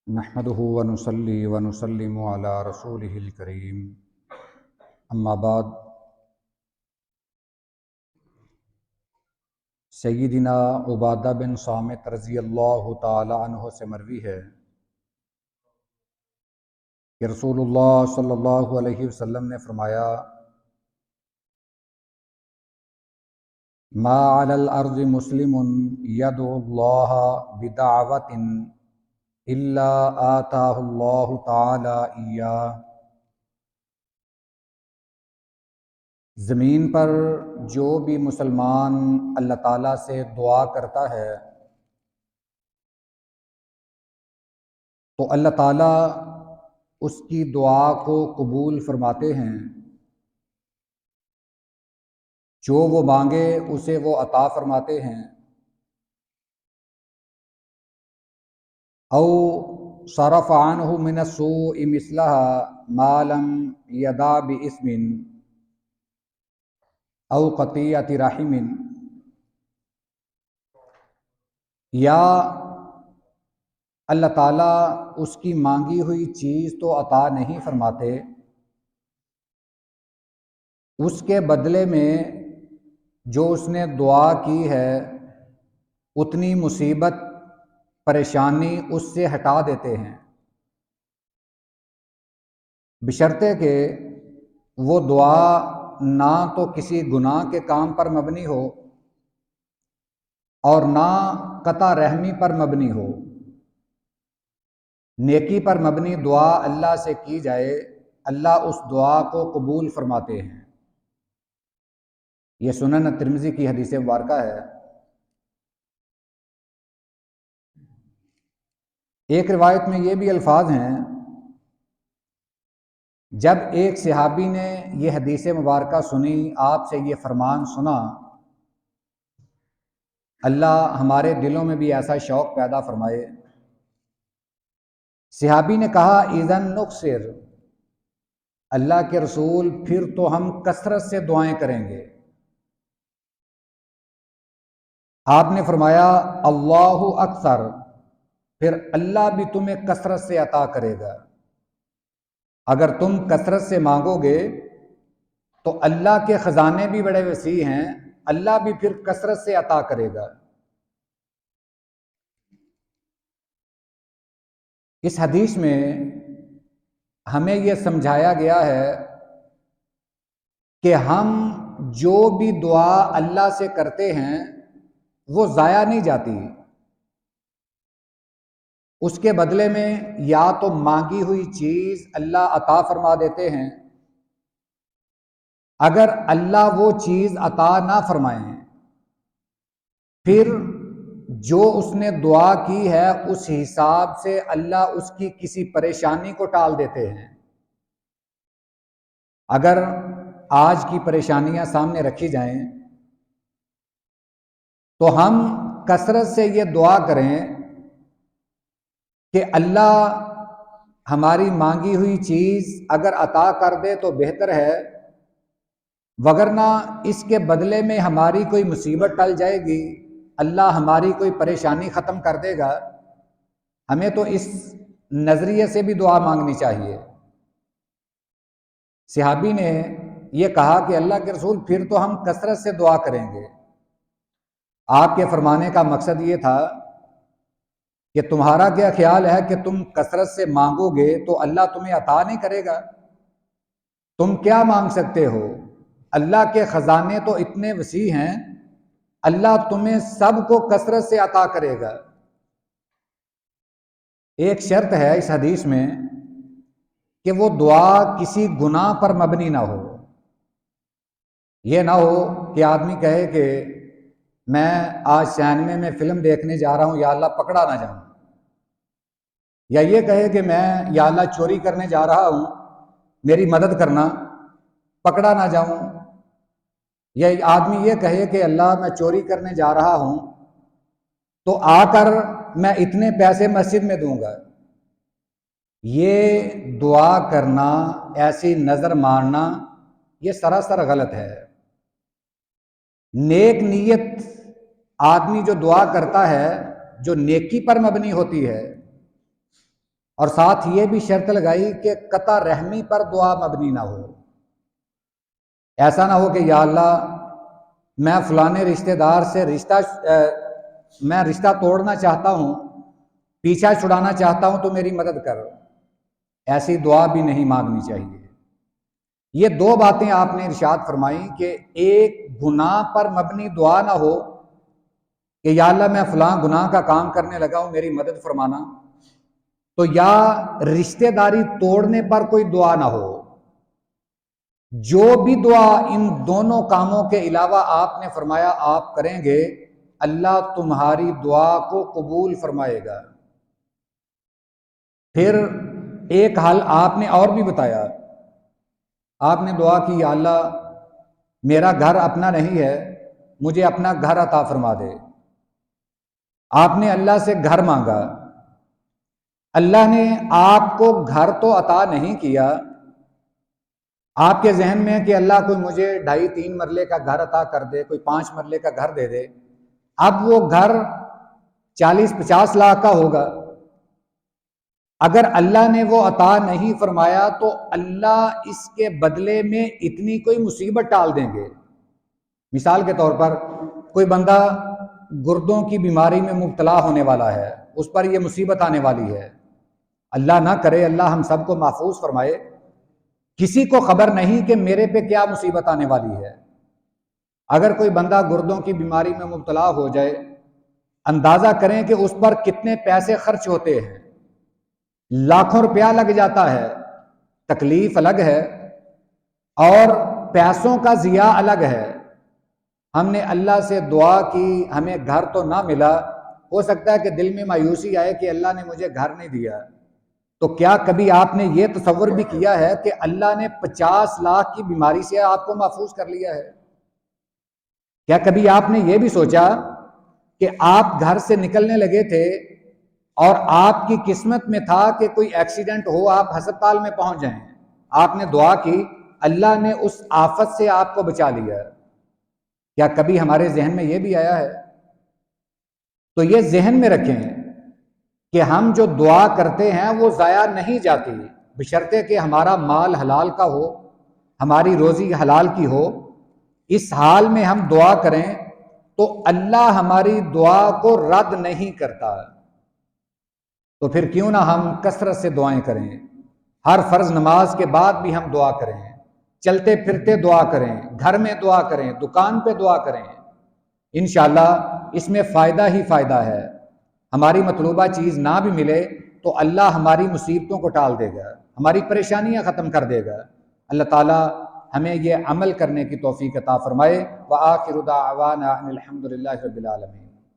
نحمده ونصلي ونسلم على رسوله الكريم اما بعد سیدنا عبادہ بن صامت رضی اللہ تعالی عنہ سے مروی ہے کہ رسول اللہ صلی اللہ علیہ وسلم نے فرمایا ما علی الارض مسلم یدعو اللہ بدعوت الا آتاہ اللہ تعالی ایاہ۔ زمین پر جو بھی مسلمان اللہ تعالیٰ سے دعا کرتا ہے تو اللہ تعالیٰ اس کی دعا کو قبول فرماتے ہیں، جو وہ مانگے اسے وہ عطا فرماتے ہیں۔ او صرف عنہ من السوء مثلها ما لم یدع باسم او قطیعۃ رحم، یا اللہ تعالیٰ اس کی مانگی ہوئی چیز تو عطا نہیں فرماتے، اس کے بدلے میں جو اس نے دعا کی ہے اتنی مصیبت پریشانی اس سے ہٹا دیتے ہیں، بشرطے کہ وہ دعا نہ تو کسی گناہ کے کام پر مبنی ہو اور نہ قطع رحمی پر مبنی ہو۔ نیکی پر مبنی دعا اللہ سے کی جائے، اللہ اس دعا کو قبول فرماتے ہیں۔ یہ سنن ترمذی کی حدیث مبارکہ ہے۔ ایک روایت میں یہ بھی الفاظ ہیں، جب ایک صحابی نے یہ حدیث مبارکہ سنی، آپ سے یہ فرمان سنا، اللہ ہمارے دلوں میں بھی ایسا شوق پیدا فرمائے۔ صحابی نے کہا اذن نکثر، اللہ کے رسول پھر تو ہم کثرت سے دعائیں کریں گے۔ آپ نے فرمایا اللہ اکثر، پھر اللہ بھی تمہیں کثرت سے عطا کرے گا۔ اگر تم کثرت سے مانگو گے تو اللہ کے خزانے بھی بڑے وسیع ہیں، اللہ بھی پھر کثرت سے عطا کرے گا۔ اس حدیث میں ہمیں یہ سمجھایا گیا ہے کہ ہم جو بھی دعا اللہ سے کرتے ہیں وہ ضائع نہیں جاتی، اس کے بدلے میں یا تو مانگی ہوئی چیز اللہ عطا فرما دیتے ہیں، اگر اللہ وہ چیز عطا نہ فرمائیں پھر جو اس نے دعا کی ہے اس حساب سے اللہ اس کی کسی پریشانی کو ٹال دیتے ہیں۔ اگر آج کی پریشانیاں سامنے رکھی جائیں تو ہم کثرت سے یہ دعا کریں کہ اللہ ہماری مانگی ہوئی چیز اگر عطا کر دے تو بہتر ہے، وگرنہ اس کے بدلے میں ہماری کوئی مصیبت ٹل جائے گی، اللہ ہماری کوئی پریشانی ختم کر دے گا۔ ہمیں تو اس نظریے سے بھی دعا مانگنی چاہیے۔ صحابی نے یہ کہا کہ اللہ کے رسول پھر تو ہم کثرت سے دعا کریں گے۔ آپ کے فرمانے کا مقصد یہ تھا کہ تمہارا کیا خیال ہے کہ تم کثرت سے مانگو گے تو اللہ تمہیں عطا نہیں کرے گا؟ تم کیا مانگ سکتے ہو؟ اللہ کے خزانے تو اتنے وسیع ہیں، اللہ تمہیں سب کو کثرت سے عطا کرے گا۔ ایک شرط ہے اس حدیث میں کہ وہ دعا کسی گناہ پر مبنی نہ ہو۔ یہ نہ ہو کہ آدمی کہے کہ میں آج سینما میں فلم دیکھنے جا رہا ہوں، یا اللہ پکڑا نہ جاؤں، یا یہ کہے کہ میں یا اللہ چوری کرنے جا رہا ہوں، میری مدد کرنا، پکڑا نہ جاؤں، یا آدمی یہ کہے کہ اللہ میں چوری کرنے جا رہا ہوں تو آ کر میں اتنے پیسے مسجد میں دوں گا۔ یہ دعا کرنا، ایسی نظر مارنا، یہ سراسر غلط ہے۔ نیک نیت آدمی جو دعا کرتا ہے جو نیکی پر مبنی ہوتی ہے، اور ساتھ یہ بھی شرط لگائی کہ قطع رحمی پر دعا مبنی نہ ہو. ایسا نہ ہو کہ یا اللہ میں فلانے رشتہ دار سے میں رشتہ توڑنا چاہتا ہوں، پیچھا چھڑانا چاہتا ہوں تو میری مدد کر. ایسی دعا بھی نہیں مانگنی چاہیے. یہ دو باتیں آپ نے ارشاد فرمائی کہ ایک گناہ پر مبنی دعا نہ ہو کہ یا اللہ میں فلاں گناہ کا کام کرنے لگا ہوں میری مدد فرمانا، تو یا رشتہ داری توڑنے پر کوئی دعا نہ ہو. جو بھی دعا ان دونوں کاموں کے علاوہ آپ نے فرمایا آپ کریں گے، اللہ تمہاری دعا کو قبول فرمائے گا. پھر ایک حل آپ نے اور بھی بتایا. آپ نے دعا کی یا اللہ میرا گھر اپنا نہیں ہے، مجھے اپنا گھر عطا فرما دے. آپ نے اللہ سے گھر مانگا. اللہ نے آپ کو گھر تو عطا نہیں کیا. آپ کے ذہن میں کہ اللہ کوئی مجھے 2.5-3 مرلے کا گھر عطا کر دے، کوئی 5 مرلے کا گھر دے دے. اب وہ گھر 40-50 لاکھ کا ہوگا. اگر اللہ نے وہ عطا نہیں فرمایا تو اللہ اس کے بدلے میں اتنی کوئی مصیبت ٹال دیں گے. مثال کے طور پر کوئی بندہ گردوں کی بیماری میں مبتلا ہونے والا ہے، اس پر یہ مصیبت آنے والی ہے. اللہ نہ کرے، اللہ ہم سب کو محفوظ فرمائے. کسی کو خبر نہیں کہ میرے پہ کیا مصیبت آنے والی ہے. اگر کوئی بندہ گردوں کی بیماری میں مبتلا ہو جائے، اندازہ کریں کہ اس پر کتنے پیسے خرچ ہوتے ہیں. لاکھوں روپیہ لگ جاتا ہے. تکلیف الگ ہے اور پیسوں کا ضیاع الگ ہے. ہم نے اللہ سے دعا کی، ہمیں گھر تو نہ ملا، ہو سکتا ہے کہ دل میں مایوسی آئے کہ اللہ نے مجھے گھر نہیں دیا. تو کیا کبھی آپ نے یہ تصور بھی کیا ہے کہ اللہ نے 50 لاکھ کی بیماری سے آپ کو محفوظ کر لیا ہے؟ کیا کبھی آپ نے یہ بھی سوچا کہ آپ گھر سے نکلنے لگے تھے اور آپ کی قسمت میں تھا کہ کوئی ایکسیڈنٹ ہو، آپ ہسپتال میں پہنچ جائیں، آپ نے دعا کی، اللہ نے اس آفت سے آپ کو بچا لیا. کیا کبھی ہمارے ذہن میں یہ بھی آیا ہے؟ تو یہ ذہن میں رکھیں کہ ہم جو دعا کرتے ہیں وہ ضائع نہیں جاتی، بشرطے کہ ہمارا مال حلال کا ہو، ہماری روزی حلال کی ہو. اس حال میں ہم دعا کریں تو اللہ ہماری دعا کو رد نہیں کرتا. تو پھر کیوں نہ ہم کثرت سے دعائیں کریں. ہر فرض نماز کے بعد بھی ہم دعا کریں، چلتے پھرتے دعا کریں، گھر میں دعا کریں، دکان پہ دعا کریں. انشاءاللہ اس میں فائدہ ہی فائدہ ہے. ہماری مطلوبہ چیز نہ بھی ملے تو اللہ ہماری مصیبتوں کو ٹال دے گا، ہماری پریشانیاں ختم کر دے گا. اللہ تعالی ہمیں یہ عمل کرنے کی توفیق عطا فرمائے. وآخر دعوانا ان الحمد للہ رب العالمین.